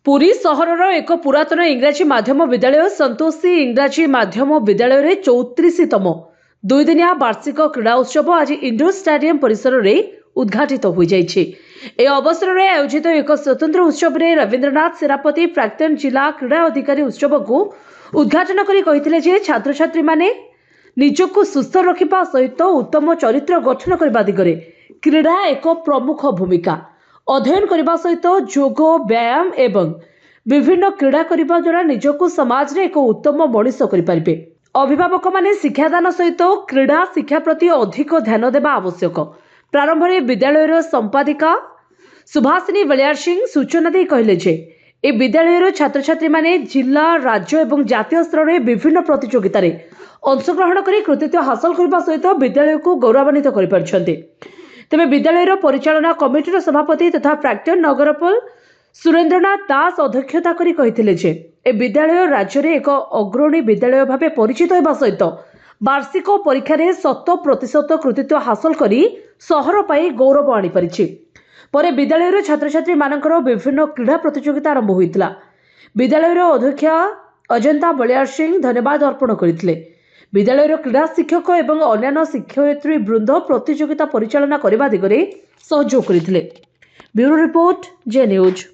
पुरी सहरर एक पुरातन इंग्राजी माध्यम विद्यालय संतोषी इंग्राजी माध्यम विद्यालय रे 34तम दुईदिनिया वार्षिक क्रीड़ा उत्सव आज इंडोर स्टेडियम परिसर में उद्घाटित हो जाइए। ए अवसर में आयोजित एक स्वतंत्र उत्सव में रवींद्रनाथ सेनापति प्राक्तन जिला क्रीड़ा अधिकारी उत्सव को उद्घाटन कर छात्र छात्री माने निजको सुस्थ रखा सहित उत्तम चरित्र गठन करने दिगरे क्रीड़ा एक प्रमुख भूमिका अध्ययन करने सहित जोग व्यायाम एवं विभिन्न क्रीड़ा करने द्वारा निजको समाज रे एक उत्तम मनीष करें। अभिभावक माने शिक्षादान सहित क्रीड़ा शिक्षा प्रति अधिक ध्यान देवा आवश्यक। प्रारंभ में विद्यालय संपादिका सुभाषिनी बलियार सिंह सूचना दे कहले जे ए विद्यालय छात्र छात्री माने जिला राज्य एवं जातीय स्तर में विभिन्न प्रतियोगिता रे अंशग्रहण कर कृतित्व हासिल करने सहित विद्यालय को गौरवान्वित कर तेज विद्यालय परिचालना कमिटीर सभापति तथा प्राक्तन नगरपाल सुरेंद्रनाथ दास अध्यक्षता करी कहिथिले जे ए विद्यालय राज्य में एक अग्रणी विद्यालय भाव परिचित होगा सहित वार्षिक परीक्षा 100% कृतित्व हासिल करी सहर पाई गौरव आनीपारी। पर विद्यालय छात्र छात्री मानकर विभिन्न क्रीड़ा प्रतियोगिता आरंभ होता। विद्यालय अध्यक्षा अजंता बलियार सिंह धन्यवाद अर्पण करते। विद्यालय क्रीड़ा शिक्षक एवं अन्य शिक्षयित्री वृंद प्रतियोगिता परिचालना करने दिगरे सहयोग करते। ब्यूरो रिपोर्ट जे न्यूज।